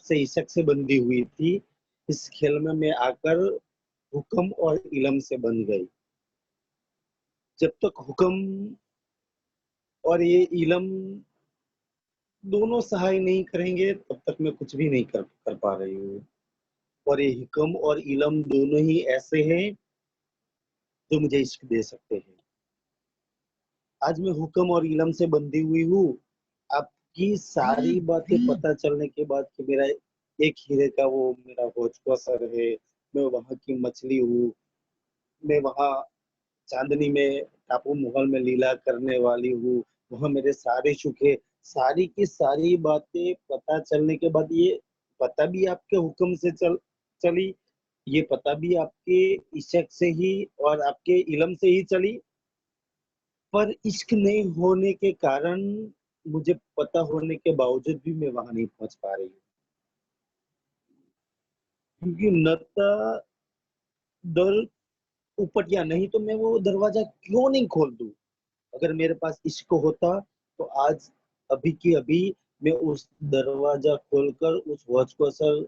से इशक से बंधी हुई थी, इस खेल में मैं आकर हुक्म और इलम से बंध गई। जब तक हुक्म और ये इलम दोनों सहाय नहीं करेंगे, तब तक मैं कुछ भी नहीं कर पा रही हूँ। और ये हुक्म और इलम दोनों ही ऐसे हैं जो मुझे इश्क दे सकते हैं। आज मैं हुक्म और इलम से बंधी हुई हूँ। आपकी सारी बातें पता चलने के बाद कि मेरा एक हीरे का वो मेरा होच का सर है, मैं वहां की मछली हूँ, मैं वहां चांदनी में टापू महल में लीला करने वाली हूँ, वहां मेरे सारे सुख है। सारी की सारी बातें पता चलने के बाद ये पता भी आपके हुक्म से चली, ये पता भी आपके इश्क से ही और आपके इलम से ही चली। पर इश्क नहीं होने के कारण, मुझे पता होने के बावजूद भी मैं वहां नहीं पहुंच पा रही हूँ। क्योंकि नता दर ऊपर या नहीं तो मैं वो दरवाजा क्यों नहीं खोल दूं? अगर मेरे पास इश्क होता तो आज अभी की अभी मैं उस दरवाजा खोलकर उस वॉच को सर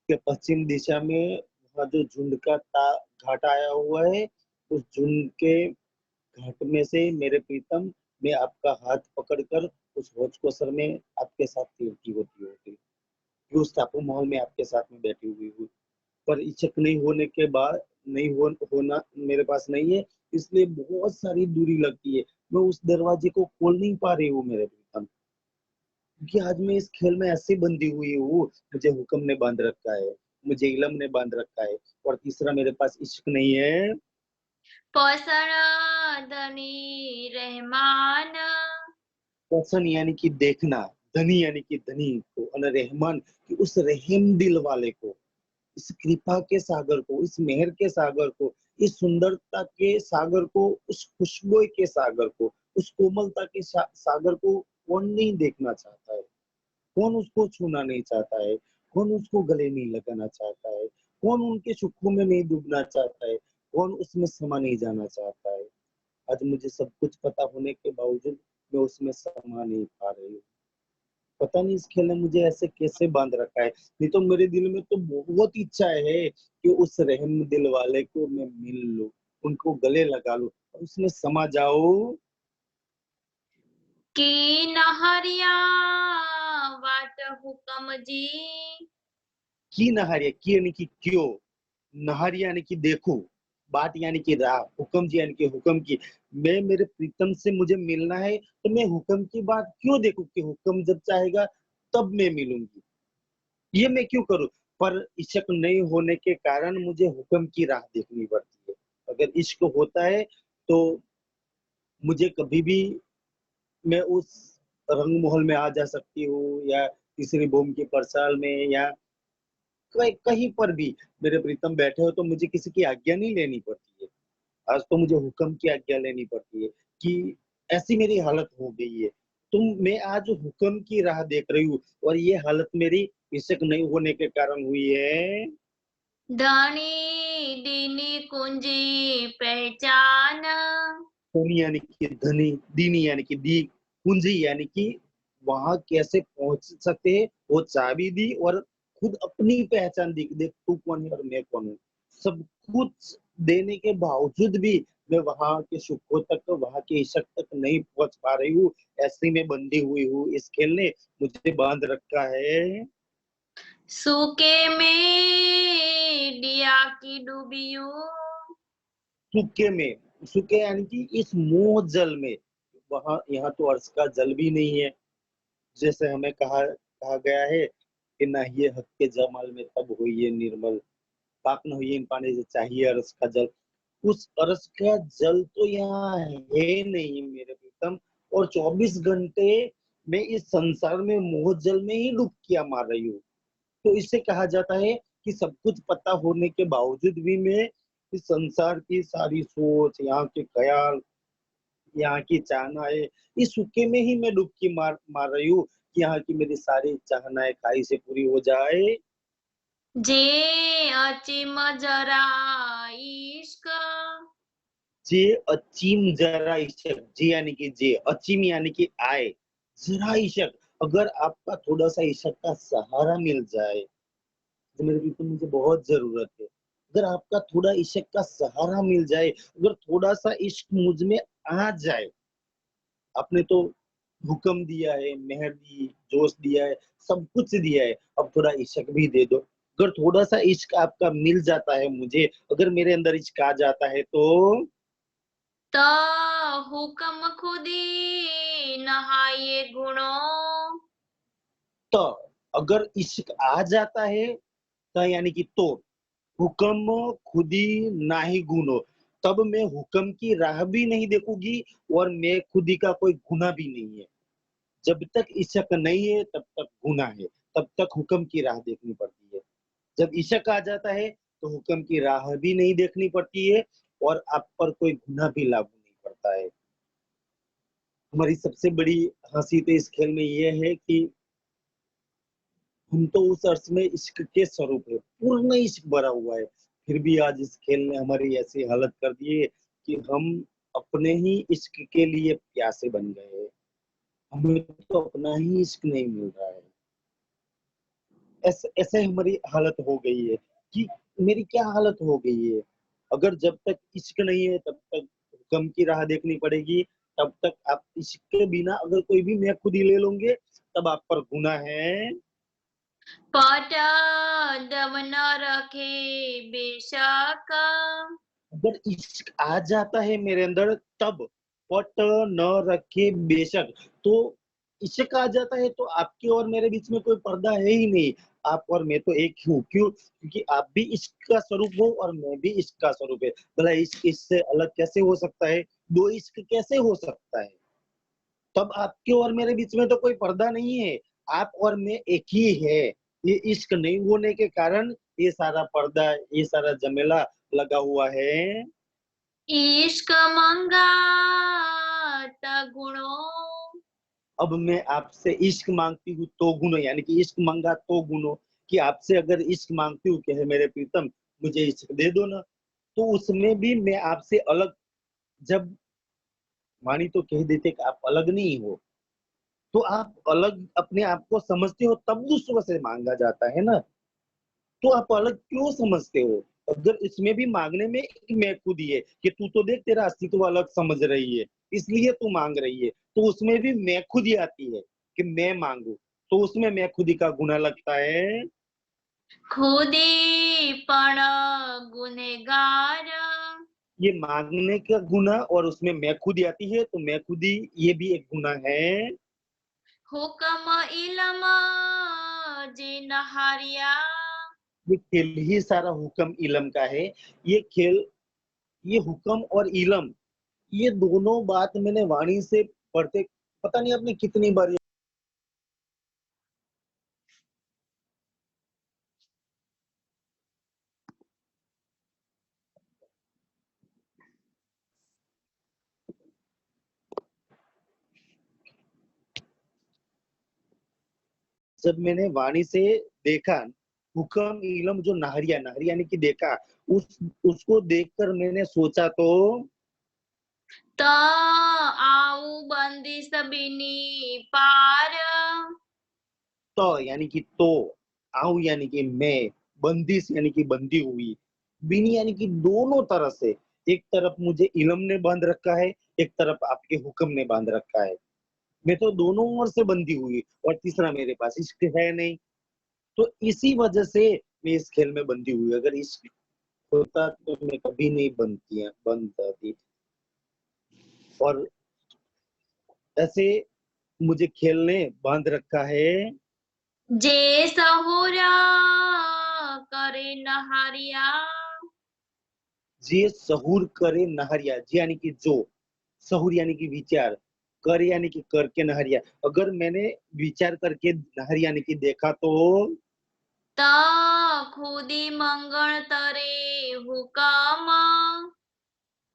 के पश्चिम दिशा में वहाँ जो झुंड का घाट आया हुआ है, उस झुंड के घाट में से मेरे प्रीतम, मैं आपका हाथ पकड़कर उस होच को सर में आपके साथ तीरती होती होती उस टापू महल में आपके साथ में बैठी हुई हूँ। पर इच्छक नहीं होने के बाद होना मेरे पास नहीं है, इसलिए बहुत सारी दूरी लगती है। मैं उस दरवाजे को खोल नहीं पा रही हूँ मेरे प्रीतम, क्योंकि आज मैं इस खेल में ऐसे बंधी हुई हूँ। मुझे हुक्म ने बांध रखा है, मुझे इलम ने बांध रखा है, और तीसरा मेरे पास इश्क नहीं है। पसंद धनी रहमान, पसंद यानी कि देखना, धनी यानी कि धनी को, और रहमान कि उस रहम दिल वाले को, इस कृपा के सागर को, इस मेहर के सागर को, इस सुंदरता के सागर को, उस खुशबू के सागर को, उस कोमलता के सागर को कौन नहीं देखना चाहता है? कौन उसको छूना नहीं चाहता है? कौन उसको गले नहीं लगाना चाहता है? कौन उनके सुखों में नहीं डूबना चाहता है? कौन उसमें समा नहीं जाना चाहता है? आज मुझे सब कुछ पता होने के बावजूद मैं उसमें समा नहीं पा रही हूँ। पता नहीं इस खेल ने मुझे ऐसे कैसे बांध रखा है। नहीं तो मेरे दिल में तो बहुत इच्छा है कि उस रहम दिल वाले को मैं मिल लूं, उनको गले लगा लूं और उसमें समा जाऊं। की नहरिया वाट हुक्म जी। की नहारिया, की यानी कि क्यों, नहारिया यानी कि देखो, बाट यानी कि राह, हुक्म जी यानी कि हुक्म की। मैं मेरे प्रीतम से मुझे मिलना है तो मैं हुक्म की बात क्यों देखूं कि हुक्म जब चाहेगा तब मैं मिलूंगी, ये मैं क्यों करूं? पर इश्क नहीं होने के कारण मुझे हुक्म की राह देखनी पड़ती है। अगर इश्क होता है तो मुझे कभी भी मैं उस रंग महल में आ जा सकती हूँ, या तीसरी भूमि की परसाल में, या कहीं पर भी मेरे प्रीतम बैठे हो तो मुझे किसी की आज्ञा नहीं लेनी पड़ती है। आज तो मुझे हुक्म की आज्ञा लेनी पड़ती है कि ऐसी मेरी हालत हो गई है। मैं आज हुक्म की राह देख रही हूँ, और ये हालत मेरी इश्क नहीं होने के कारण हुई है। धनी दीनी कुंजी पहचान, धनी यानी कि धनी, दीनी यानी कि दी, पूंजी यानी कि वहां कैसे पहुंच सकते हैं, वो चाबी दी और खुद अपनी पहचान दी, देख तू कौन है और मैं कौन हूँ। सब कुछ देने के बावजूद भी मैं वहां के सुखों तक, वहां के इश्क तक नहीं पहुंच पा रही हूँ। ऐसे में बंधी हुई हूँ, इस खेल ने मुझे बांध रखा है। सूखे में दिया की डूबियो, सूखे में, सूखे यानी कि इस मोह जल में, वहां यहाँ तो अर्श का जल भी नहीं है। जैसे हमें कहा कहा गया है कि ना ये हक के जमाल में तब हुई निर्मल, पाक न हुई इन पानी से चाहिए अरस का जल। उस अरस का जल तो यहाँ है नहीं मेरे प्रीतम, और 24 घंटे मैं इस संसार में मोह जल में ही डुबकियां मार रही हूँ। तो इससे कहा जाता है कि सब कुछ पता होने के बावजूद भी मैं इस संसार की सारी सोच, यहाँ के ख्याल, यहाँ की चाहनाएं, इस सूखे में ही मैं डुबकी मार मार रही हूँ कि यहाँ की मेरी सारी चाहनाएं खाई से पूरी हो जाए। जे अचिम जरा इश्क, जे अचीम जरा इशक, जे यानी कि जे, अचीम यानी कि आए, जरा इशक, अगर आपका थोड़ा सा इश्क का सहारा मिल जाए, तो मेरे भी तो मुझे बहुत जरूरत है। अगर आपका थोड़ा इश्क का सहारा मिल जाए, अगर थोड़ा सा इश्क मुझ में आ जाए, आपने तो हुक्म दिया है, मेहर दी, जोश दिया है, सब कुछ दिया है, अब थोड़ा इश्क भी दे दो। अगर थोड़ा सा इश्क आपका मिल जाता है मुझे, अगर मेरे अंदर इश्क आ जाता है तो तो हुक्म खुदी नहाए गुणों। तो अगर इश्क आ जाता है तो यानी कि तो हुक्म खुदी ना ही गुनो, तब मैं हुक्म की राह भी नहीं देखूंगी और मैं खुदी का कोई गुना भी नहीं है। जब तक इश्क नहीं है तब तक गुना है, तब तक हुक्म की राह देखनी पड़ती है। जब इश्क आ जाता है तो हुक्म की राह भी नहीं देखनी पड़ती है और आप पर कोई गुना भी लागू नहीं पड़ता है। हमारी सबसे बड़ी हंसी तो इस खेल में ये है कि हम तो उस अर्थ में इश्क के स्वरूप है, पूर्ण इश्क भरा हुआ है, फिर भी आज इस खेल ने हमारी ऐसी हालत कर दी है कि हम अपने ही इश्क के लिए प्यासे बन गए हैं। हमें तो अपना ही इश्क नहीं मिल रहा है। ऐसे ऐसे हमारी हालत हो गई है कि मेरी क्या हालत हो गई है। अगर जब तक इश्क नहीं है तब तक गम की राह देखनी पड़ेगी, तब तक आप इश्क के बिना अगर कोई भी मैं खुद ही ले लोगे तब आप पर गुनाह है। पट दब न रखे बेशक। अगर इश्क आ जाता है मेरे अंदर तब पट न रखे बेशक, तो इश्क आ जाता है तो आपके और मेरे बीच में कोई पर्दा है ही नहीं। आप और मैं तो एक ही हूँ, क्यों? क्योंकि आप भी इश्क का स्वरूप हो और मैं भी इश्क का स्वरूप है। भला इश्क इससे अलग कैसे हो सकता है? दो इश्क कैसे हो सकता है? तब आपके और मेरे बीच में तो कोई पर्दा नहीं है, आप और मैं एक ही है। ये इश्क नहीं होने के कारण ये सारा पर्दा, ये सारा झमेला लगा हुआ है। इश्क मंगा त गुणों। अब मैं आपसे इश्क मांगती हूँ तो गुनो, यानी कि इश्क मांगा तो गुनो, कि आपसे अगर इश्क मांगती हूँ कि है मेरे प्रीतम मुझे इश्क दे दो ना, तो उसमें भी मैं आपसे अलग, जब वाणी तो कह देते कि आप अलग नहीं हो, तो आप अलग अपने आप को समझते हो तब दूसरों से मांगा जाता है ना। तो आप अलग क्यों समझते हो? अगर इसमें भी मांगने में एक मैं खुद ही है कि तू तो देख तेरा अस्तित्व अलग समझ रही है, इसलिए तू मांग रही है, तो उसमें भी मैं खुद ही आती है कि मैं मांगू, तो उसमें मैं खुद ही का गुना लगता है। खुदी पण गुनेगार। ये मांगने का गुना और उसमें मैं खुद ही आती है, तो मैं खुद ही, ये भी एक गुना है। हुक्म इलम जे नहारिया। ये खेल ही सारा हुक्म इलम का है। ये खेल, ये हुक्म और इलम, ये दोनों बात मैंने वाणी से पढ़ते, पता नहीं आपने कितनी बार, जब मैंने वाणी से देखा, हुक्म इलम जो नाहरिया, नाहरिया यानी कि देखा, उस उसको देखकर मैंने सोचा त आऊ बंदिश बिनी पार। तो यानी कि तो, आऊ यानी कि मैं, बंदिश यानी कि बंदी हुई, बिनी यानी कि दोनों तरह से, एक तरफ मुझे इलम ने बांध रखा है, एक तरफ आपके हुक्म ने बांध रखा है। मैं तो दोनों ओर से बंधी हुई और तीसरा मेरे पास इश्क है नहीं, तो इसी वजह से मैं इस खेल में बंधी हुई। अगर इश्क होता तो मैं कभी नहीं बंद जाती। और ऐसे मुझे खेल ने बांध रखा है। जे सहुरा करे नहारिया। जे सहूर करे नहरिया, जी यानी कि जो, सहूर यानी कि विचार, कर यानी कि करके नहरिया, अगर मैंने विचार करके नहर यानी कि देखा तो त खुदी मंगल तरे हुकम।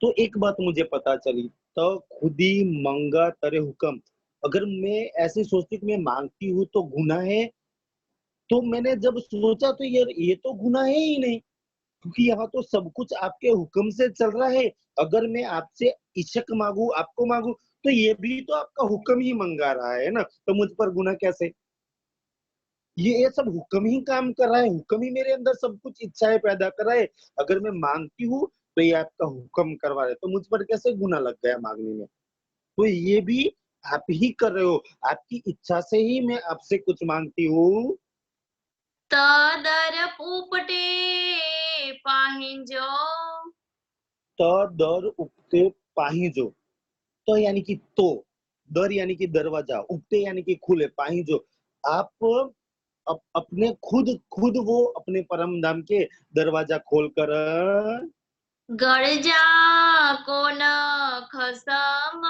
तो एक बात मुझे पता चली, तो खुदी मंगा तरे हुक्म, अगर मैं ऐसे सोचती कि मैं मांगती हूँ तो गुनाह है, तो मैंने जब सोचा तो ये तो गुनाह है ही नहीं, क्योंकि यहाँ तो सब कुछ आपके हुक्म से चल रहा है। अगर मैं आपसे इश्क मांगू, आपको मांगू, तो ये भी तो आपका हुक्म ही मंगा रहा है ना, तो मुझ पर गुनाह कैसे? ये सब हुक्म ही काम कर रहा है, हुक्म ही मेरे अंदर सब कुछ इच्छाएं पैदा कर रहा है। अगर मैं मांगती हूँ तो ये आपका हुक्म करवा रहे, तो मुझ पर कैसे गुनाह लग गया मांगने में? तो ये भी आप ही कर रहे हो, आपकी इच्छा से ही मैं आपसे कुछ मांगती हूँ। तदर उपटे पाहिंजो। तो दर उगते पाहिजो, तो यानी कि तो, दर यानी कि दरवाजा, उगते यानी कि खुले, पाहिजो आप अपने खुद खुद वो अपने परम धाम के दरवाजा खोलकर गरजा को न खसम।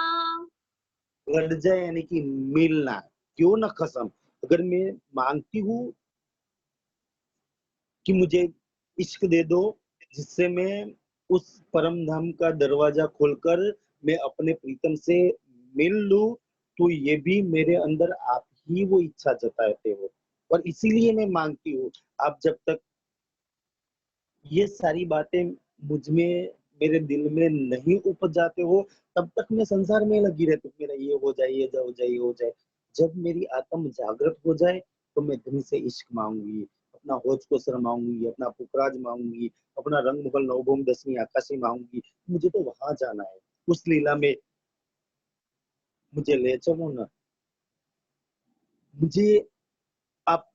गरजा यानी कि मिलना, क्यों ना कसम। अगर मैं मांगती हूँ कि मुझे इश्क दे दो, जिससे मैं उस परम धाम का दरवाजा खोलकर मैं अपने प्रीतम से मिल लूं, तो ये भी मेरे अंदर आप ही वो इच्छा जताते हो, और इसीलिए मैं मांगती हूँ। आप जब तक ये सारी बातें मुझ में, मेरे दिल में नहीं उपज जाते हो, तब तक मैं संसार में लगी रहती हूँ, मेरा ये हो जाए, ये हो जाए, ये हो जाए। जब मेरी आत्म जागृत हो जाए, तो मैं धनी से इश्क मांगूंगी, अपना होश को सर मांगूंगी, अपना पुखराज मांगूंगी, अपना रंग मुगल नवभोग दसवीं आकाशी मांगूंगी। मुझे तो वहां जाना है, उस लीला में मुझे ले चलो ना। मुझे आप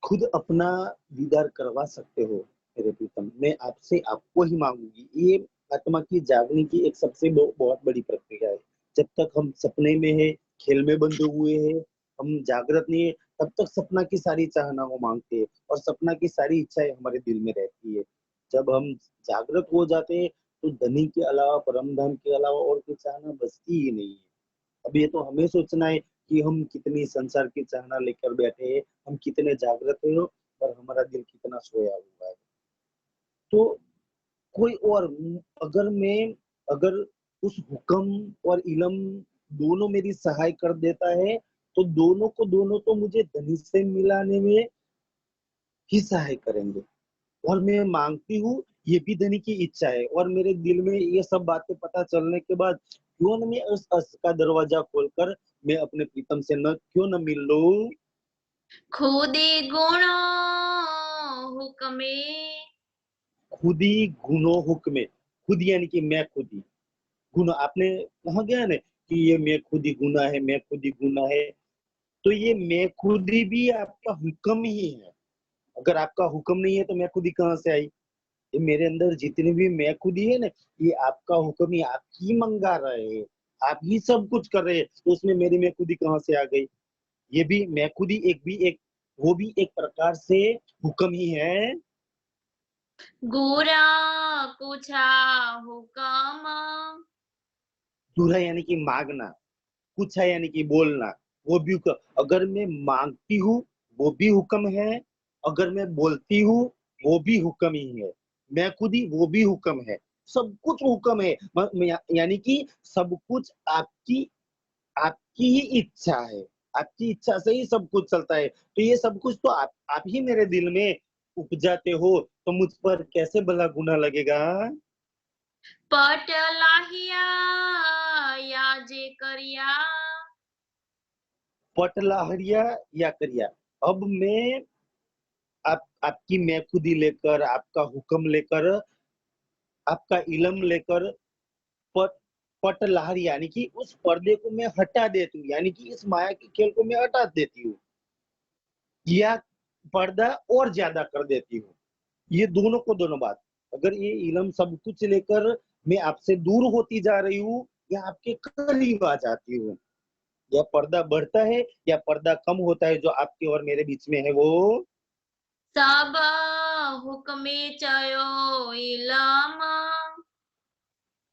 खुद अपना दीदार करवा सकते हो मेरे प्रीतम, मैं आपसे आपको ही मांगूंगी। ये आत्मा की जागने की एक सबसे बहुत बड़ी प्रक्रिया है। जब तक हम सपने में है, खेल में बंधे हुए हैं, हम जागृत नहीं है, तब तक सपना की सारी चाहना को मांगते हैं, और सपना की सारी इच्छाएं हमारे दिल में रहती है। जब हम जागृत हो जाते हैं, तो धनी के अलावा, परम धाम के अलावा और कोई चाहना बचती ही नहीं है। अब ये तो हमें सोचना है कि हम कितनी संसार की चाहना लेकर बैठे हैं, हम कितने जागृत हैं, और हमारा दिल कितना सोया हुआ है। तो कोई और, अगर मैं, अगर उस हुक्म और इलम दोनों मेरी सहाय कर देता है, तो दोनों को दोनों तो मुझे धनी से मिलाने में ही सहाय करेंगे। और मैं मांगती हूँ, ये भी धनी की इच्छा है, और मेरे दिल में ये सब बातें पता चलने के बाद क्यों न मैं उस अर्श का दरवाजा खोलकर मैं अपने प्रीतम से न क्यों न मिल लूं। खुदी गुण हुक्मे। खुद ही गुनो हुक्मे, खुद यानी कि मैं खुद ही गुना, आपने कहा गया ना कि ये मैं खुद ही गुना है, मैं खुद ही गुना है, तो ये मैं खुद ही भी आपका हुक्म ही है। अगर आपका हुक्म नहीं है तो मैं खुद ही कहाँ से आई? ये मेरे अंदर जितने भी मैं खुद ही है ना, ये आपका हुक्म ही, आप ही मंगा रहे हैं, आप ही सब कुछ कर रहे हैं, तो उसमें मेरी मैं खुद ही कहाँ से आ गई? ये भी मैं खुद ही एक भी एक, वो भी एक प्रकार से हुक्म ही है। गुरा कुछा हुकम। दूल्हा यानी कि मांगना, कुछ है यानी कि बोलना, वो भी हुक्म। अगर मैं मांगती हूँ, वो भी हुक्म है, अगर मैं बोलती हूँ, वो भी हुक्म ही है। मैं खुद ही, वो भी हुक्म है, सब कुछ हुक्म है। यानी कि सब कुछ आपकी, आपकी ही इच्छा है, आपकी इच्छा से ही सब कुछ चलता है। तो ये सब कुछ तो आप ही मेरे दिल में उपजाते हो, तो मुझ पर कैसे भला गुनाह लगेगा? पट लाहिया या जे करिया। पटलाहरिया या करिया, अब मैं आपकी मैं खुदी लेकर, आपका हुक्म लेकर, आपका इलम लेकर, पट पटलहर यानी कि उस पर्दे को मैं हटा देती हूँ, यानी कि इस माया के खेल को मैं हटा देती हूँ, या पर्दा और ज्यादा कर देती हूँ। ये दोनों को दोनों बात। अगर ये इलम सब कुछ लेकर मैं आपसे दूर होती जा रही हूँ, या आपके करीब आ जाती हूँ, या पर्दा बढ़ता है या पर्दा कम होता है जो आपके और मेरे बीच में है, वो सब हुक्मे चयो इलम।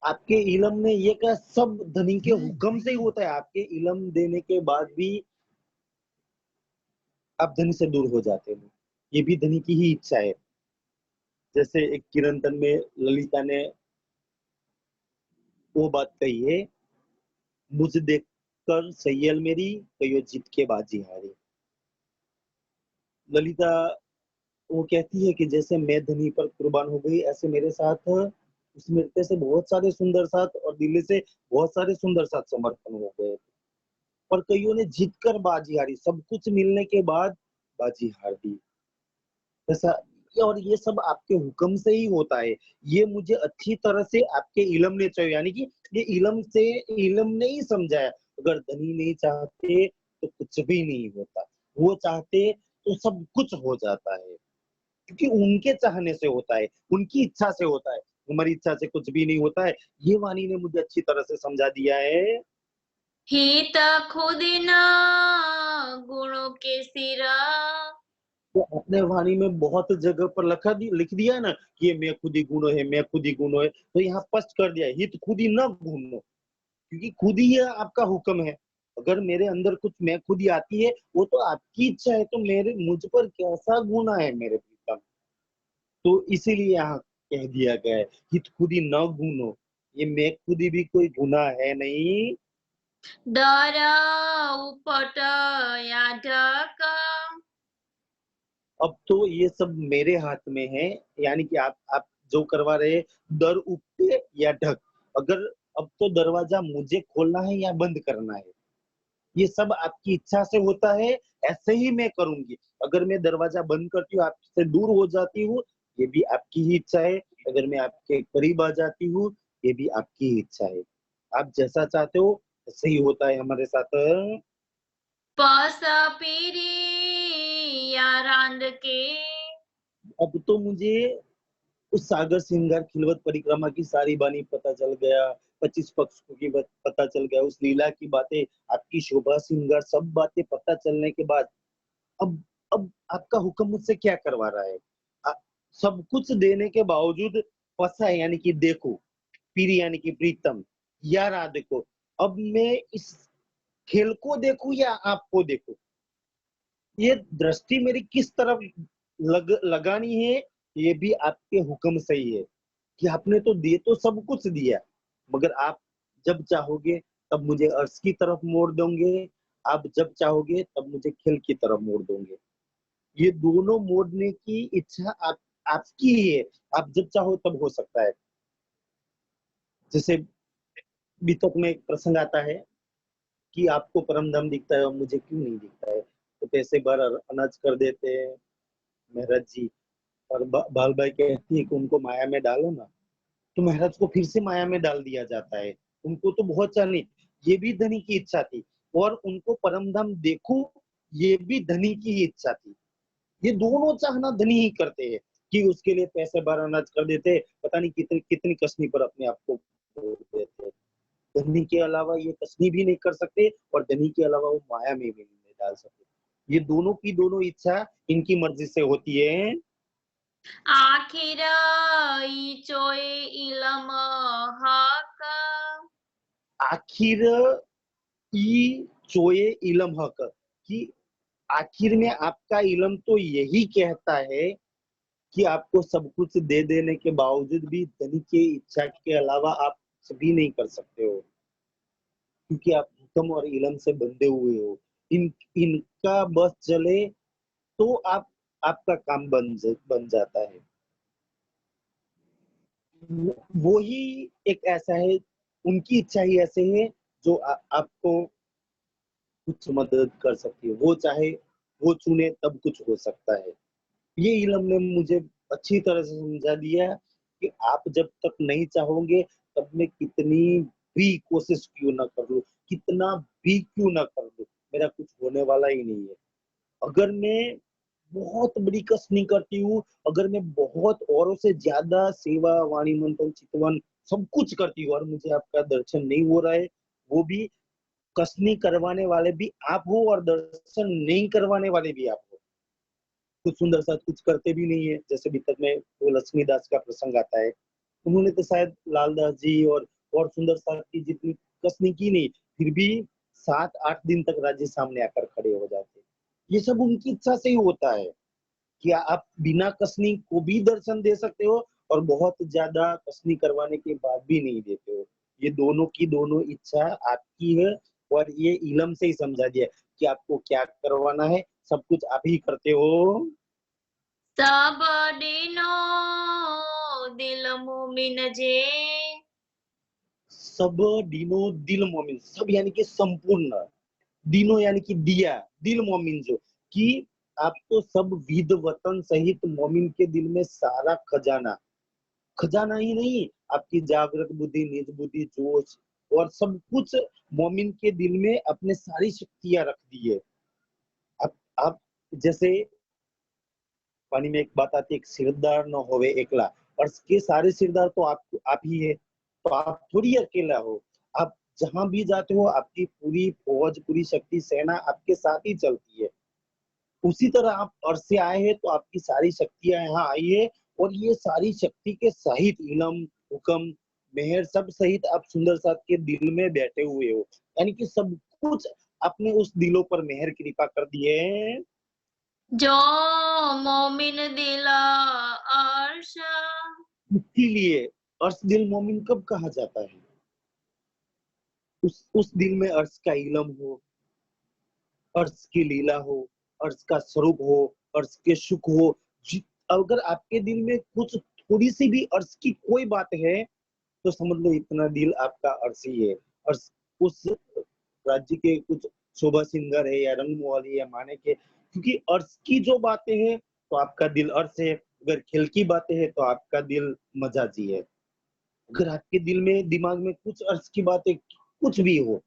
आपके इलम में ये क्या सब धनी के हुक्म से ही होता है? आपके इलम देने के बाद भी आप धनी से दूर हो जाते हो, ये भी धनी की ही इच्छा है। जैसे एक किरंतन में ललिता ने वो बात कही है, मुझ देखकर सैयल मेरी कहियो जीत के बाजी हारी। ललिता वो कहती है कि जैसे मैं धनी पर कुर्बान हो गई, ऐसे मेरे साथ उस नृत्य से बहुत सारे सुंदर साथ और दिल्ली से बहुत सारे सुंदर साथ समर्पण हो गए। और कईयों ने जीत कर बाजी हारी, सब कुछ मिलने के बाद बाजी हार दी। ऐसा और ये सब आपके हुक्म से ही होता है। ये मुझे अच्छी तरह से आपके इल्म ने चाहिए, यानी कि ये इल्म ने ही समझाया। अगर धनी नहीं चाहते तो कुछ भी नहीं होता। वो चाहते तो सब कुछ हो जाता है। क्योंकि उनके चाहने से होता है, उनकी इच्छा से होता है। हमारी इच्छा से कुछ भी नहीं होता है। ये वाणी ने मुझे अच्छी तरह से समझा दिया है। हित खुदी न गुणों के सिरा। तो अपने वाणी में बहुत जगह पर लिख दिया है ना कि ये मैं खुद ही गुण है, मैं खुद ही गुण है। तो यहाँ स्पष्ट कर दिया है, हित खुद ही न गुण, क्योंकि खुद ही ये आपका हुक्म है। अगर मेरे अंदर कुछ मैं खुद ही आती है, वो तो आपकी इच्छा है। तो मेरे मुझ पर कैसा गुना है मेरे प्रीतम। तो इसीलिए यहाँ कह दिया गया है, हित खुद ही न गुनो। ये मैं खुद ही भी कोई गुना है नहीं। डर उपट या ढक। अब तो ये सब मेरे हाथ में है। यानी कि आप जो करवा रहे हैं, दर उपटे या ढक। अगर अब तो दरवाजा मुझे खोलना है या बंद करना है, ये सब आपकी इच्छा से होता है। ऐसे ही मैं करूंगी। अगर मैं दरवाजा बंद करती हूँ, आपसे दूर हो जाती हूँ, ये भी आपकी ही इच्छा है। अगर मैं आपके करीब आ जाती हूँ, ये भी आपकी ही इच्छा है। आप जैसा चाहते हो वैसे ही होता है हमारे साथ। पस पीरी या रांद के। अब तो मुझे उस सागर श्रृंगार खिलवत परिक्रमा की सारी बानी पता चल गया। 25 पक्षों की पता चल गया। उस लीला की बातें, आपकी शोभा श्रृंगार, सब बातें पता चलने के बाद अब अब आपका हुक्म मुझसे क्या करवा रहा है? आ, सब कुछ देने के बावजूद फंसा है, यानी कि देखो, पीरी यानी कि प्रीतम, या राह देखो। अब मैं इस खेल को देखूं या आपको देखूं? ये दृष्टि मेरी किस तरफ लगानी है, ये भी आपके हुक्म से ही है। कि आपने तो दे तो सब कुछ दिया, मगर आप जब चाहोगे तब मुझे अर्श की तरफ मोड़ दोगे। आप जब चाहोगे तब मुझे खेल की तरफ मोड़ दोगे। ये दोनों मोड़ने की इच्छा आपकी ही है। आप जब चाहो तब हो सकता है। जैसे बीतक में एक प्रसंग आता है कि आपको परम धाम दिखता है और मुझे क्यों नहीं दिखता है। तो पैसे भर अनाज कर देते हैं महाराज जी। और बाल भाई कहती है कि उनको माया में डालो ना। तो महाराज को फिर से माया में डाल दिया जाता है। उनको तो बहुत चाहनी, ये भी धनी की इच्छा थी। और उनको परम धाम देखो, ये भी धनी की ही इच्छा थी। ये दोनों चाहना धनी ही करते हैं। कि उसके लिए पैसे भर अनाज कर देते, पता नहीं कितनी कितनी कसनी पर अपने आप को छोड़ देते। धनी के अलावा ये कसनी भी नहीं कर सकते, और धनी के अलावा वो माया में भी नहीं डाल सकते। ये दोनों की दोनों इच्छा इनकी मर्जी से होती है। आखिर चोए इलम हक। आखिर ई चोए इलम हक, कि आखिर में आपका इलम तो यही कहता है कि आपको सब कुछ दे देने के बावजूद भी धनी की इच्छा के अलावा आप कुछ भी नहीं कर सकते हो। क्योंकि आप हुक्म और इलम से बंधे हुए हो। इनका बस चले तो आपका काम बन जाता है। वो ही एक ऐसा है, उनकी इच्छा ही ऐसे है जो आपको कुछ मदद कर सकती है। वो चाहे वो चुने तब कुछ हो सकता है। ये इल्म ने मुझे अच्छी तरह से समझा दिया कि आप जब तक नहीं चाहोगे, तब मैं कितनी भी कोशिश क्यों ना कर लूं, कितना भी क्यों ना कर लूं, मेरा कुछ होने वाला ही नहीं है। अगर मैं बहुत बड़ी कसनी करती हूँ, अगर मैं बहुत औरों से ज्यादा सेवा, वाणी, मंथन, चितवन सब कुछ करती हूँ, और मुझे आपका दर्शन नहीं हो रहा है, वो भी कसनी करवाने वाले भी आप हो और दर्शन नहीं करवाने वाले भी आप हो। कुछ सुंदर साथ कुछ करते भी नहीं है। जैसे बीतक में वो लक्ष्मीदास का प्रसंग आता है। उन्होंने तो शायद लालदास जी और सुंदर साथ की जितनी कसनी की नहीं, फिर भी 7-8 दिन तक राज्य सामने आकर खड़े हो जाते। ये सब उनकी इच्छा से ही होता है कि आप बिना कसनी को भी दर्शन दे सकते हो, और बहुत ज्यादा कसनी करवाने के बाद भी नहीं देते हो। ये दोनों की दोनों इच्छा आपकी है। और ये इलम से ही समझा दिया कि आपको क्या करवाना है, सब कुछ आप ही करते हो। सब दिनो दिल मुँह मोमिन जे सब दीनो दिल मोमिन, सब यानी कि संपूर्ण, दीनो यानी कि दिया, दिल मोमिन जो, कि आप तो सब विद वतन सहित मोमिन के दिल में सारा खजाना, खजाना ही नहीं, आपकी जागृत बुद्धि, निज बुद्धि, जोश और सब कुछ मोमिन के दिल में अपने सारी शक्तियां रख दी है। आप जैसे पानी में एक बात आती है, एक सिरदार न होवे एकला, और के सारे सिरदार तो आप ही है, तो आप थोड़ी अकेला हो। आप जहां भी जाते हो आपकी पूरी फौज, पूरी शक्ति, सेना आपके साथ ही चलती है। उसी तरह आप अर्श से आए हैं तो आपकी सारी शक्तियां यहाँ आई है, और ये सारी शक्ति के सहित इलम, हुक्म, मेहर सब सहित आप सुंदर साथ के दिल में बैठे हुए हो, यानी कि सब कुछ आपने उस दिलों पर मेहर कृपा कर दी है। जो मोमिन दिल अर्श इसीलिए अर्श दिल मोमिन कब कहा जाता है? उस दिल में अर्श का इलम हो, अर्श की लीला हो, अर्श का स्वरूप हो, अर्श के सुख हो। अगर आपके दिल में कुछ थोड़ी सी भी अर्श की कोई बात है तो समझ लो इतना दिल आपका अर्श ही है। अर्श उस राज्य के कुछ शोभा सिंगर है या रंग मोहल है या माने के, क्योंकि अर्श की जो बातें हैं तो आपका दिल अर्श है, अगर खेल की बातें हैं तो आपका दिल मजाजी है। अगर आपके दिल में, दिमाग में कुछ अर्श की बातें कुछ भी हो,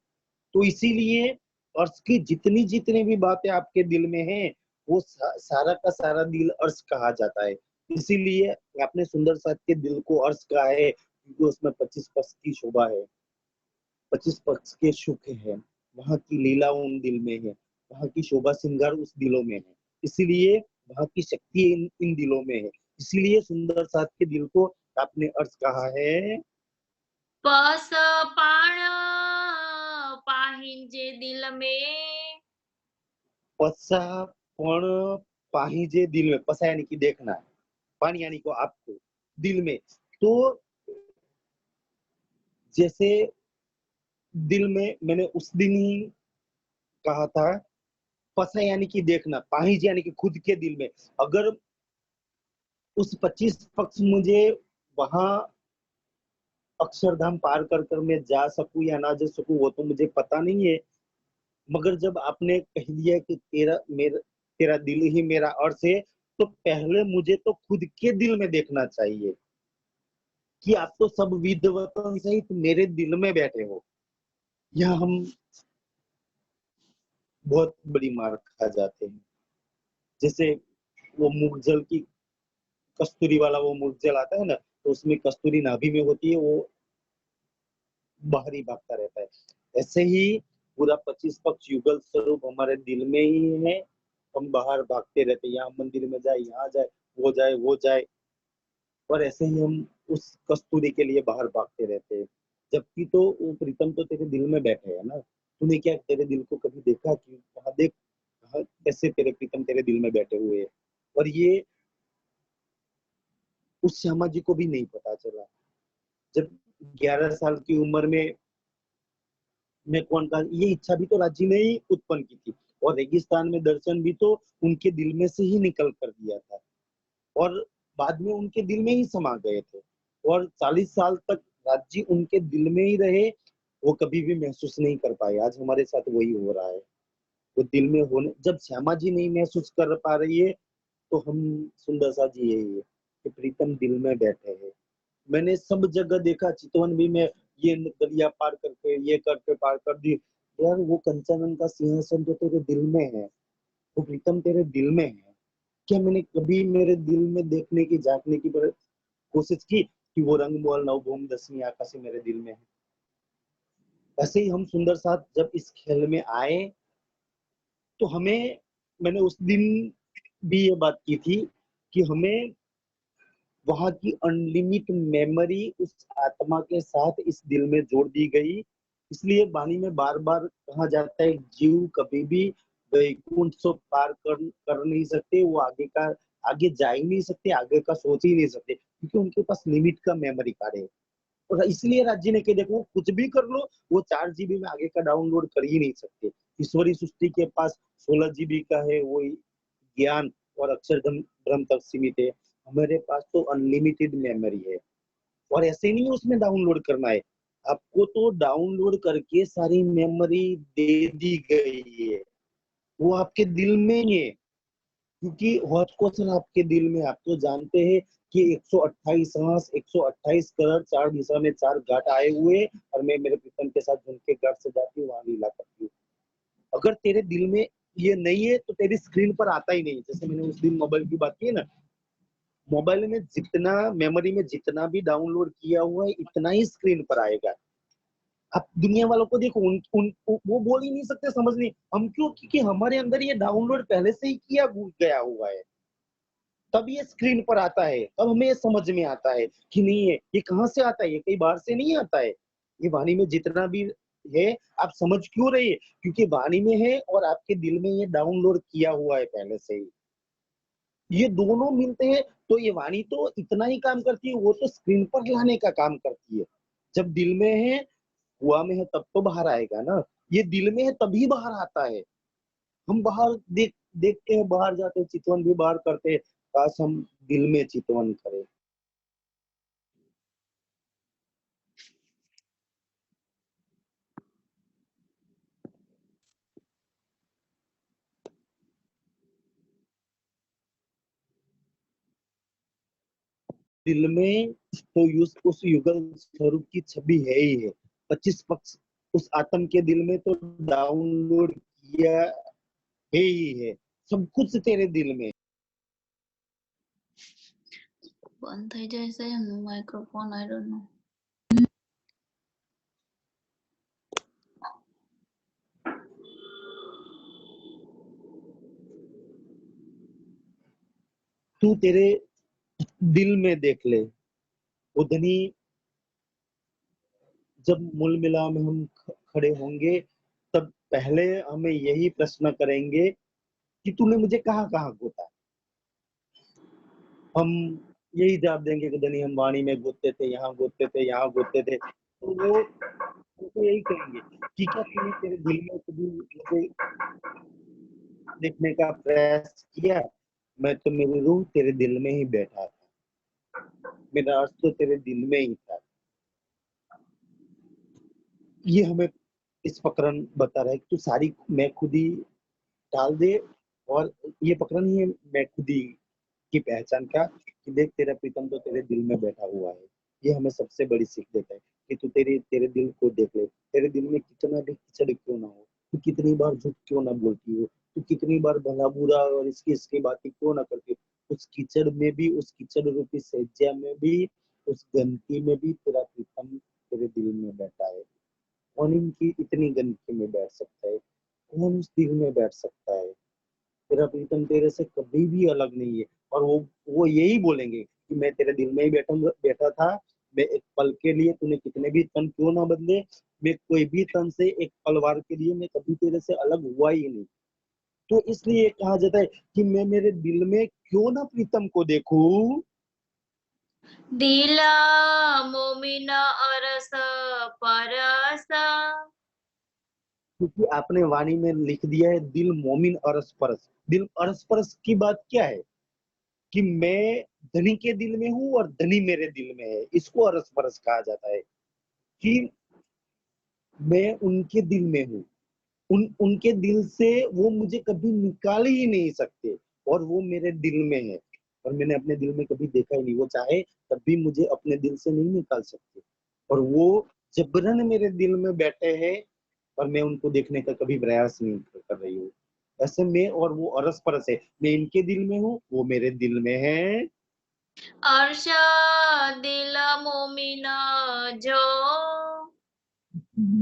तो इसीलिए अर्श की जितनी जितनी भी बातें आपके दिल में हैं वो सारा का सारा दिल अर्श कहा जाता है। इसीलिए आपने सुंदर साथ के दिल को अर्श कहा है, क्योंकि उसमें 25 पक्ष की शोभा है, 25 पक्ष के सुख है, वहां की लीला उन दिल में है, वहां की शोभा श्रृंगार उस दिलों में है, इसीलिए वहां की शक्ति इन दिलों में है। इसीलिए सुंदर साथ के दिल को आपने अर्श कहा है। पस पाण पाहिंजे दिल में पसा पण पाहिजे दिल में, पसा यानी कि देखना, पानी यानी को आपको दिल में, तो जैसे दिल में मैंने उस दिन ही कहा था, पसा यानी कि देखना, पाहिज यानी कि खुद के दिल में। अगर उस 25 पक्ष मुझे वहां अक्षरधाम पार कर कर मैं जा सकूं या ना जा सकूं वो तो मुझे पता नहीं है, मगर जब आपने कह दिया कि तेरा दिल ही मेरा अर्श है, तो पहले मुझे तो खुद के दिल में देखना चाहिए कि आप तो सब विद्वतन सहित मेरे दिल में बैठे हो। यह हम बहुत बड़ी मार खा जाते हैं। जैसे वो मुगजल की, कस्तूरी वाला वो मुगजल आता है ना, तो उसमें कस्तूरी नाभि में होती है, वो बाहर ही भागता रहता है। ऐसे ही पूरा 25 पक्ष युगल स्वरूप हमारे दिल में ही है, हम बाहर भागते रहते हैं, यहाँ मंदिर में जाए, यहाँ जाए, वो जाए, और ऐसे ही हम उस कस्तूरी के लिए बाहर भागते रहते हैं। जबकि तो वो प्रीतम तो तेरे दिल में बैठे है ना, तूने क्या तेरे दिल को कभी देखा कि वहां देख, कहाँ कैसे तेरे प्रीतम तेरे दिल में बैठे हुए हैं। और ये उस श्यामा जी को भी नहीं पता चला। जब 11 साल की उम्र में मैं कौन का, ये इच्छा भी तो राज्य ने ही उत्पन्न की थी, और रेगिस्तान में दर्शन भी तो उनके दिल में से ही निकल कर दिया था, और बाद में उनके दिल में ही समा गए थे, और 40 साल तक राज्य उनके दिल में ही रहे, वो कभी भी महसूस नहीं कर पाए। आज हमारे साथ वही हो रहा है। वो दिल में होने, जब श्यामा जी नहीं महसूस कर पा रही है तो हम, सुंदर सा जी यही है कि प्रीतम दिल में बैठे हैं। मैंने सब जगह देखा, चितवन भी मैं ये गलियां पार करके, ये करके पार कर दी, यार वो कंचनन का सिंहासन तो तेरे दिल में है, वो प्रीतम तेरे दिल में है। क्या मैंने कभी मेरे दिल में देखने की, झांकने की कोशिश की कि वो रंग मोहल नवभूम 10वीं आकाशी मेरे दिल में है? ऐसे ही हम सुंदर साथ जब इस खेल में आए तो हमें, मैंने उस दिन भी ये बात की थी कि हमें वहां की अनलिमिट मेमोरी उस आत्मा के साथ इस दिल में जोड़ दी गई। इसलिए वाणी में बार बार कहा जाता है, जीव कभी भी वैकुंठ से पार कर नहीं सकते, वो आगे जा ही नहीं सकते, आगे का सोच ही नहीं सकते, क्योंकि उनके पास लिमिट का मेमोरी कार्ड है। और इसलिए राज्य ने कह, देखो कुछ भी कर लो, वो 4 GB में आगे का डाउनलोड कर ही नहीं सकते। ईश्वरी सृष्टि के पास 16 GB का है वो ज्ञान, और अक्षरधाम ब्रह्म तक सीमित है। हमारे पास तो अनलिमिटेड मेमोरी है। और ऐसे नहीं उसमें डाउनलोड करना है, आपको तो डाउनलोड करके सारी मेमोरी दे दी गई है, वो आपके दिल में ही है। क्योंकि हौज कौशल आपके दिल में, आप तो जानते हैं कि 128 हांस 128 करोड़ 4 दिशा में 4 घाट आए हुए, और मैं मेरे प्रीतम के साथ जिनके घाट से जाती हूँ वहां लीला करती हूँ। अगर तेरे दिल में ये नहीं है तो तेरी स्क्रीन पर आता ही नहीं। जैसे मैंने उस दिन मोबाइल की बात की है ना, मोबाइल में जितना मेमोरी में जितना भी डाउनलोड किया हुआ है इतना ही स्क्रीन पर आएगा। आप दुनिया वालों को देखो, वो बोल ही नहीं सकते, समझ नहीं हम क्यों, क्योंकि हमारे अंदर ये डाउनलोड पहले से ही किया गया हुआ है। तब ये स्क्रीन पर आता है, तब हमें समझ में आता है कि नहीं है ये कहाँ से आता है, ये कहीं बाहर से नहीं आता है। ये वाणी में जितना भी है, आप समझ क्यों रहे, क्योंकि वाणी में है और आपके दिल में ये डाउनलोड किया हुआ है पहले से ही। ये दोनों मिलते हैं तो ये वाणी तो इतना ही काम करती है, वो तो स्क्रीन पर लाने का काम करती है। जब दिल में है, हुआ में है, तब तो बाहर आएगा ना। ये दिल में है तभी बाहर आता है। हम बाहर देखते हैं, बाहर जाते हैं, चितवन भी बाहर करते हैं, काश हम दिल में चितवन करें। दिल में तो उस युगल स्वरूप की छवि है ही है। 25 पक्ष उस आत्म के दिल में तो डाउनलोड किया है ही है, सब कुछ तेरे दिल में। બંધ થઈ જાય છે માઇક્રોફોન આઈ ડોન્ટ નો तू तेरे दिल में देख ले, वो धनी जब मूल मिला में हम खड़े होंगे, तब पहले हमें यही प्रश्न करेंगे कि तूने मुझे कहाँ कहाँ गोता। हम यही जवाब देंगे कि धनी हम वाणी में गोते थे, यहाँ गोते थे, यहाँ गोते थे। तो वो तो यही कहेंगे कि क्या तूने तेरे दिल में कभी मुझे देखने का प्रयास किया? मैं तो, मेरी रूह तेरे दिल में ही बैठा था, मेरा अर्थ तो तेरे दिल में ही था। ये हमें इस प्रकरण बता रहा है कि तू सारी मैं खुद ही डाल दे, और ये प्रकरण ही है मैं खुद ही की पहचान का, कि देख तेरा प्रीतम तो तेरे दिल में बैठा हुआ है। ये हमें सबसे बड़ी सीख देता है कि तू तेरे तेरे दिल को देख ले, तेरे दिल में कितना भी कीचड़ क्यों ना हो, तू कितनी बार झूठ क्यों ना बोलती हो, तू कितनी बार भला बुरा और इसकी इसकी बातें क्यों ना करती हो, उस कीचड़ में भी, उस कीचड़ रूपी सज्जा में भी, उस गंदगी में भी तेरा प्रीतम तेरे दिल में बैठा है। कौन इनकी इतनी गंदगी में बैठ सकता है, कौन उस दिल में बैठ सकता है? तेरा प्रीतम तेरे से कभी भी अलग नहीं है। और वो यही बोलेंगे कि मैं तेरे दिल में ही बैठा था, मैं एक पल के लिए, तूने कितने भी तन क्यों ना बदले, मैं कोई भी तन से एक पलवार के लिए मैं कभी तेरे से अलग हुआ ही नहीं। तो इसलिए कहा जाता है कि मैं मेरे दिल में क्यों ना प्रीतम को देखूं। દિલા મોમીન અરસ પરસ क्योंकि आपने वाणी में लिख दिया है दिल मोमिन अरस परस। दिल अरस परस की बात क्या है कि मैं धनी के दिल में हूँ और धनी मेरे दिल में है, इसको अरस परस कहा जाता है। कि मैं उनके दिल में हूँ, उनके दिल से वो मुझे कभी निकाल ही नहीं सकते, और वो मेरे दिल में है। और मैंने अपने दिल में कभी देखा ही नहीं, वो चाहे तब भी मुझे अपने दिल से नहीं निकाल सकते, और वो जबरन मेरे दिल में बैठे हैं, और मैं उनको देखने का कभी प्रयास नहीं कर रही हूँ। ऐसे में और वो अरस परस है, मैं इनके दिल में हूँ, वो मेरे दिल में है। અર્શ દિલ મોમીન જો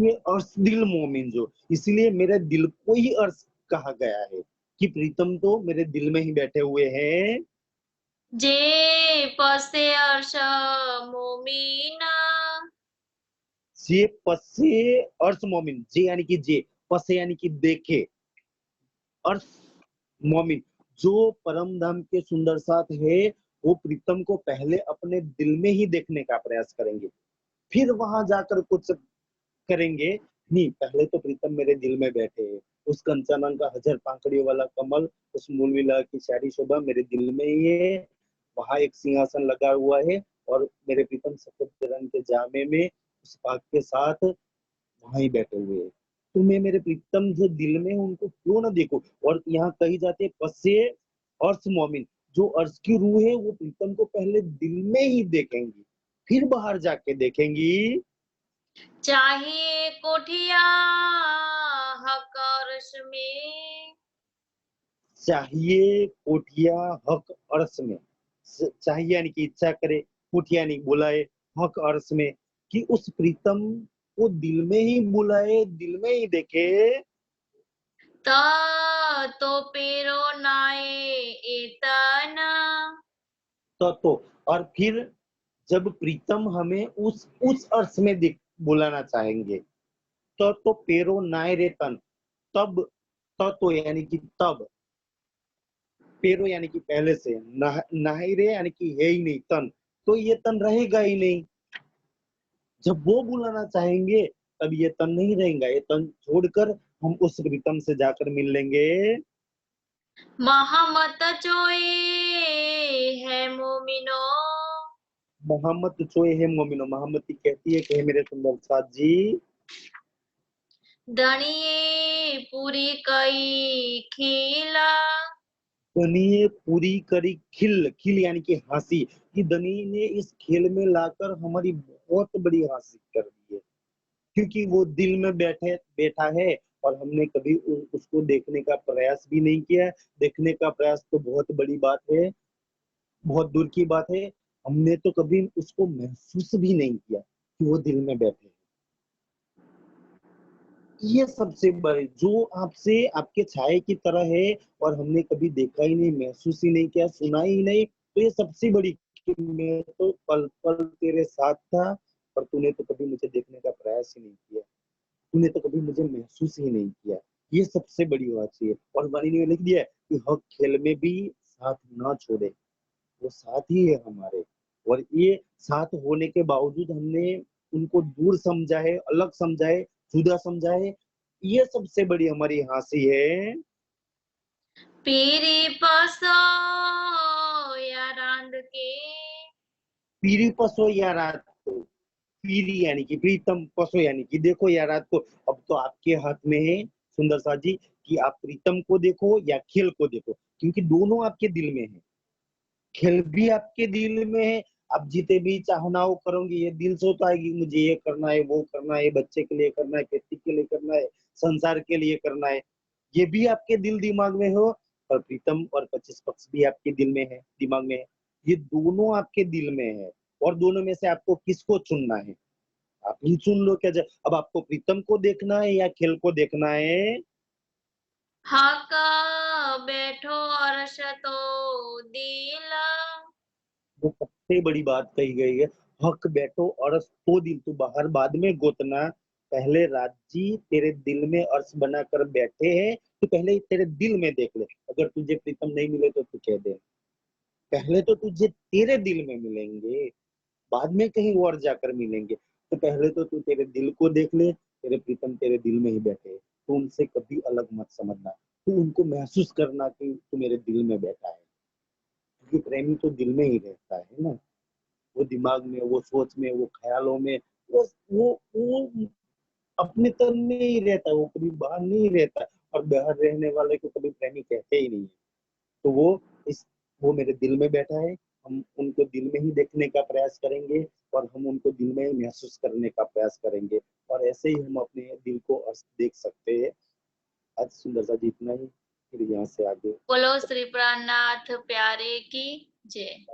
ये अर्श दिल मोमिन जो, इसलिए मेरे दिल को ही अर्श कहा गया है कि प्रीतम तो मेरे दिल में ही बैठे हुए हैं। જે પસે અર્શ મોમીન जे पसे अर्श मोमिन, जे यानी कि जे, पसे यानी कि देखे, अर्श मोमिन जो परम धाम के सुंदर साथ है, वो प्रीतम को पहले अपने दिल में ही देखने का प्रयास करेंगे, फिर वहां जाकर कुछ करेंगे नहीं। पहले तो प्रीतम मेरे दिल में बैठे हैं, उस कंचनन का 1000 पांखड़ियों वाला कमल, उस मूल विला की सारी शोभा मेरे दिल में ही है। वहां एक सिंहासन लगा हुआ है, और मेरे प्रीतम सफेद रंग के जामे में उस बाघ के साथ वहां ही बैठे हुए हैं। तो मैं मेरे प्रीतम जो दिल में है उनको क्यों ना देखूं। और यहाँ कही जाती है पसे अर्श मोमिन, जो अर्श की रूह है वो प्रीतम को पहले दिल में ही देखेंगी, फिर बाहर जाके देखेंगी। चाहिए कोठिया हक अर्श में, चाहिए कोठिया हक अर्श में, चाहिए यानी कि इच्छा करे, कोठिया यानी बुलाए, हक अर्श में, कि उस प्रीतम को दिल में ही बुलाए, दिल में ही देखे। ता तो पेरो नाए एतना, तो और फिर जब प्रीतम हमें उस अर्श में बुलाना चाहेंगे, तो पेरो नाय रे तन, तब तो यानी कि तब, पेरो यानी कि पहले से, नाई रे यानी कि है ही नहीं तन, तो ये तन रहेगा ही नहीं। जब वो बुलाना चाहेंगे तब ये तन नहीं रहेगा, ये तन छोड़कर हम उस प्रीतम से जाकर मिल लेंगे। महामत चोए है मोमिनो, मोहम्मद चोए है मोमिनो, मोहम्मदी कहती है कि हे मेरे सुंदर साथ जी, धनिये पूरी कई खीला, दनी पूरी करी खिल, खिल यानी कि हंसी, कि दनी ने इस खेल में लाकर हमारी बहुत बड़ी हंसी कर दी है, क्योंकि वो दिल में बैठा है और हमने कभी उसको देखने का प्रयास भी नहीं किया। देखने का प्रयास तो बहुत बड़ी बात है, बहुत दूर की बात है, हमने तो कभी उसको महसूस भी नहीं किया कि वो दिल में बैठे। ये सबसे बड़े जो आपसे आपके छाए की तरह है और हमने कभी देखा ही नहीं, महसूस ही नहीं किया, सुना ही नहीं, तो ये सबसे बड़ी कि मैं तो पल पल तेरे साथ था और तूने तो कभी मुझे देखने का प्रयास ही नहीं किया, तूने तो कभी मुझे महसूस ही नहीं किया। ये सबसे बड़ी बात है। और वाणी ने लिख दिया है कि हक खेल में भी साथ ना छोड़े, वो साथ ही है हमारे। और ये साथ होने के बावजूद हमने उनको दूर समझा है, अलग समझा है, जुदा समझा है, ये सबसे बड़ी हमारी हंसी है। पीरी पसो या रांद के, पीरी पसो या रात को, पीरी यानी कि प्रीतम, पसो यानी कि देखो या रात को। अब तो आपके हाथ में है सुंदर सा जी कि आप प्रीतम को देखो या खेल को देखो, क्योंकि दोनों आपके दिल में है, खेल भी आपके दिल में है। आप जीते भी चाहनाओ करोगे, ये दिल से तो आएगी, मुझे ये करना है, वो करना है, बच्चे के लिए करना है, खेती के लिए करना है, संसार के लिए करना है, ये भी आपके दिल दिमाग में हो। और प्रीतम और 25 पक्ष भी आपके दिल में है, दिमाग में है, ये दोनों आपके दिल में है। और दोनों में से आपको किसको चुनना है, आप ही चुन लो। क्या अब आपको प्रीतम को देखना है या खेल को देखना है? हक बैठो अर्श तो दिला, वो सबसे बड़ी बात कही गई है, हक बैठो अर्श तो दिल, तू बाहर बाद में गोतना, पहले राजी तेरे दिल में अर्श बनाकर बैठे हैं, तो पहले तेरे दिल में देख ले। अगर तुझे प्रीतम नहीं मिले तो तू कह दे, पहले तो तुझे तेरे दिल में मिलेंगे, बाद में कहीं और जाकर मिलेंगे। तो पहले तो तू तेरे दिल को देख ले, तेरे प्रीतम तेरे दिल में ही बैठे हैं, तो उनसे कभी अलग मत समझना, तू उनको महसूस करना कि तू मेरे दिल में बैठा है, क्योंकि प्रेमी तो दिल में ही रहता है ना, वो दिमाग में, वो सोच में, वो ख्यालों में, वो अपने तन में ही रहता है, वो कभी बाहर नहीं रहता। और बाहर रहने वाले को कभी प्रेमी कहते ही नहीं है। तो इस वो मेरे दिल में बैठा है, हम उनको दिल में ही देखने का प्रयास करेंगे और हम उनको दिल में ही महसूस करने का प्रयास करेंगे, और ऐसे ही हम अपने दिल को देख सकते हैं। आज सुंदर सा जी इतना ही, फिर यहाँ से आगे बोलो श्री प्राणनाथ प्यारे की जय।